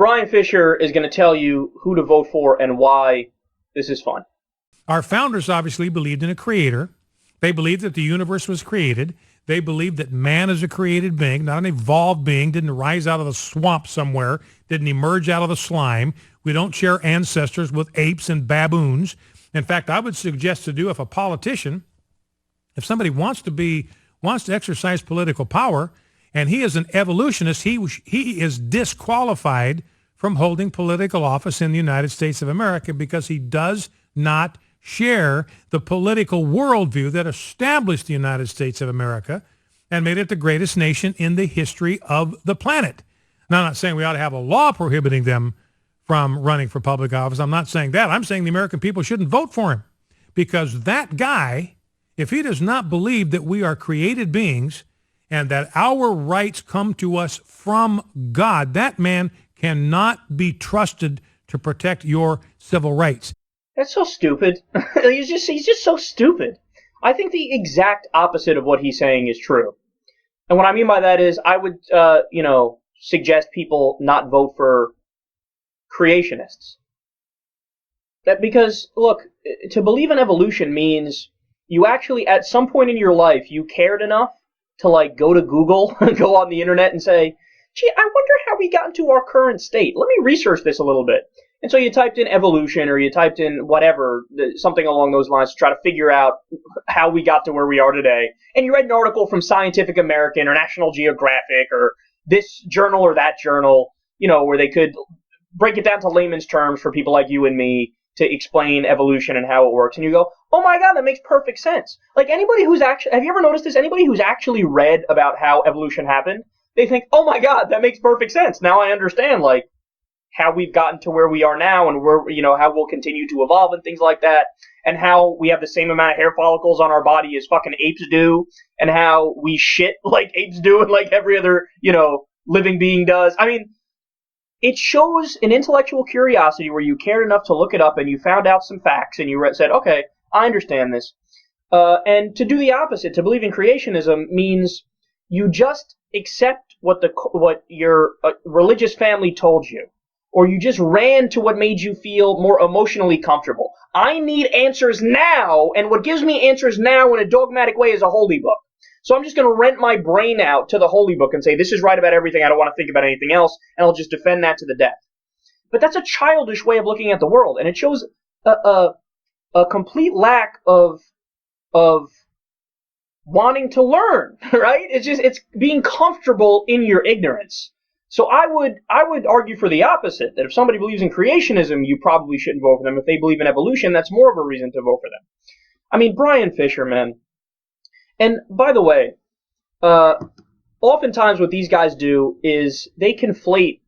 Bryan Fischer is going to tell you who to vote for and why. This is fun. Our founders obviously believed in a creator. They believed that the universe was created. They believed that man is a created being, not an evolved being, didn't rise out of the swamp somewhere, didn't emerge out of the slime. We don't share ancestors with apes and baboons. In fact, I would suggest to do if a politician, if somebody wants to exercise political power, and he is an evolutionist, he is disqualified from holding political office in the United States of America because he does not share the political worldview that established the United States of America and made it the greatest nation in the history of the planet. Now, I'm not saying we ought to have a law prohibiting them from running for public office. I'm not saying that. I'm saying the American people shouldn't vote for him because that guy, if he does not believe that we are created beings and that our rights come to us from God, that man cannot be trusted to protect your civil rights. That's so stupid. he's just so stupid. I think the exact opposite of what he's saying is true. And what I mean by that is I would, suggest people not vote for creationists. Because, look, to believe in evolution means you actually, at some point in your life, you cared enough to, go to Google, go on the internet and say, gee, I wonder how we got into our current state. Let me research this a little bit. And so you typed in evolution or you typed in whatever, something along those lines to try to figure out how we got to where we are today. And you read an article from Scientific American or National Geographic or this journal or that journal, where they could break it down to layman's terms for people like you and me to explain evolution and how it works. And you go, oh my God, that makes perfect sense. Anybody who's actually, have you ever noticed this? Anybody who's actually read about how evolution happened, they think, oh my God, that makes perfect sense. Now I understand, how we've gotten to where we are now and where, how we'll continue to evolve and things like that, and how we have the same amount of hair follicles on our body as fucking apes do, and how we shit like apes do and like every other, living being does. I mean, it shows an intellectual curiosity where you cared enough to look it up and you found out some facts and you said, okay, I understand this. And to do the opposite, to believe in creationism, means you just accept what your religious family told you. Or you just ran to what made you feel more emotionally comfortable. I need answers now, and what gives me answers now in a dogmatic way is a holy book. So I'm just going to rent my brain out to the holy book and say, this is right about everything, I don't want to think about anything else, and I'll just defend that to the death. But that's a childish way of looking at the world, and it shows a complete lack of wanting to learn, right? It's being comfortable in your ignorance. So I would argue for the opposite, that if somebody believes in creationism, you probably shouldn't vote for them. If they believe in evolution, that's more of a reason to vote for them. I mean, Bryan Fischer, man. And by the way, oftentimes what these guys do is they conflate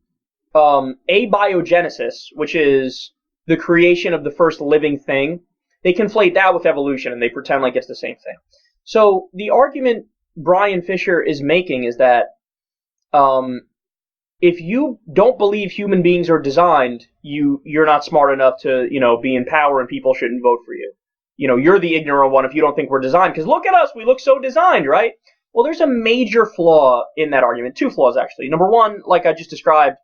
abiogenesis, which is the creation of the first living thing. They conflate that with evolution, and they pretend like it's the same thing. So the argument Bryan Fischer is making is that if you don't believe human beings are designed, you're not smart enough to, be in power and people shouldn't vote for you. You're the ignorant one if you don't think we're designed. Because look at us, we look so designed, right? Well, there's a major flaw in that argument. Two flaws, actually. Number one, like I just described,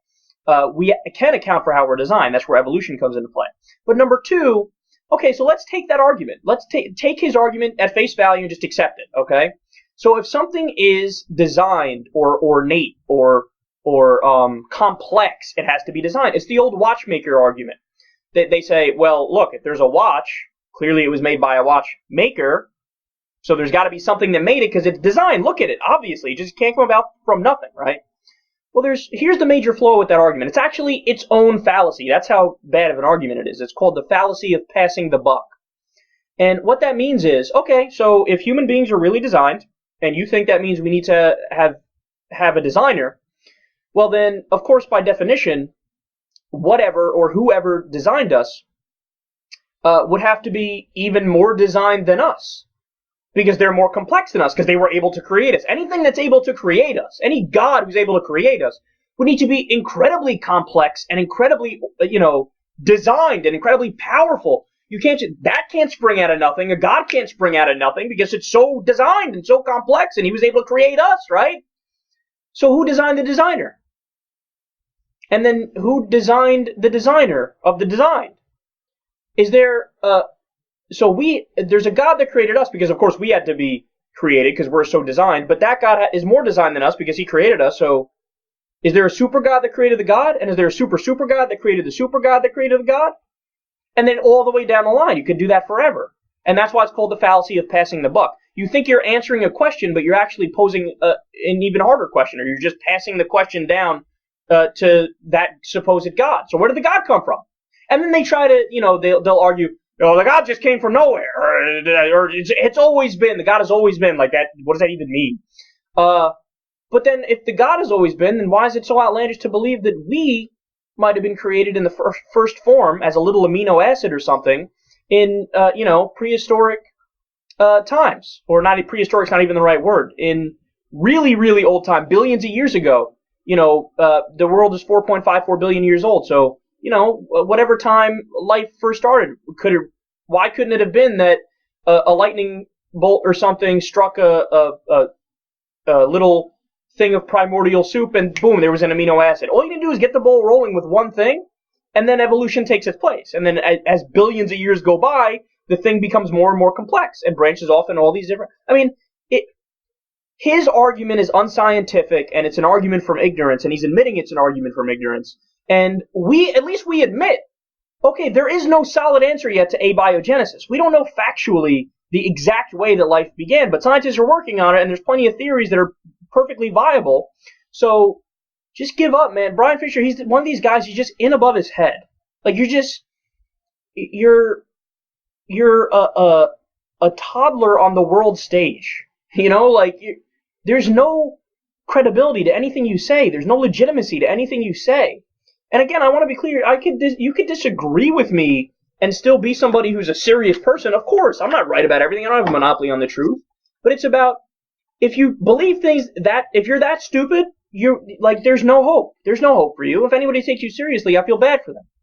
we can account for how we're designed. That's where evolution comes into play. But number two, okay, so let's take that argument. Let's take his argument at face value and just accept it, okay? So if something is designed or ornate or complex, it has to be designed. It's the old watchmaker argument. They say, well, look, if there's a watch, clearly it was made by a watchmaker, so there's got to be something that made it because it's designed. Look at it, obviously. It just can't come about from nothing, right? Well, here's the major flaw with that argument. It's actually its own fallacy. That's how bad of an argument it is. It's called the fallacy of passing the buck. And what that means is, okay, so if human beings are really designed, and you think that means we need to have a designer, well then, of course, by definition, whatever or whoever designed us would have to be even more designed than us. Because they're more complex than us, because they were able to create us. Anything that's able to create us, any God who's able to create us, would need to be incredibly complex and incredibly, designed and incredibly powerful. That can't spring out of nothing. A God can't spring out of nothing because it's so designed and so complex, and he was able to create us, right? So who designed the designer? And then who designed the designer of the design? Is there there's a God that created us because of course we had to be created because we're so designed, but that God is more designed than us because he created us. So is there a super God that created the God? And is there a super God that created the super God that created the God? And then all the way down the line, you could do that forever. And that's why it's called the fallacy of passing the buck. You think you're answering a question, but you're actually posing an even harder question, or you're just passing the question down to that supposed God. So where did the God come from? And then they try to, they'll argue, the God just came from nowhere, or it's always been, the God has always been like that. What does that even mean? But then if the God has always been, then why is it so outlandish to believe that we might have been created in the first form as a little amino acid or something in, prehistoric times? Or not, prehistoric's not even the right word. In really, really old time, billions of years ago, the world is 4.54 billion years old. So, whatever time life first started, why couldn't it have been that a lightning bolt or something struck a little thing of primordial soup and boom, there was an amino acid? All you can do is get the ball rolling with one thing, and then evolution takes its place. And then as billions of years go by, the thing becomes more and more complex and branches off in all these different... His argument is unscientific, and it's an argument from ignorance, and he's admitting it's an argument from ignorance. And at least we admit, okay, there is no solid answer yet to abiogenesis. We don't know factually the exact way that life began, but scientists are working on it, and there's plenty of theories that are perfectly viable. So just give up, man. Bryan Fischer, he's one of these guys, he's just in above his head. Like, you're a toddler on the world stage. There's no credibility to anything you say. There's no legitimacy to anything you say. And again, I want to be clear. You could disagree with me and still be somebody who's a serious person. Of course, I'm not right about everything. I don't have a monopoly on the truth. But it's about, if you believe things if you're that stupid, there's no hope. There's no hope for you. If anybody takes you seriously, I feel bad for them.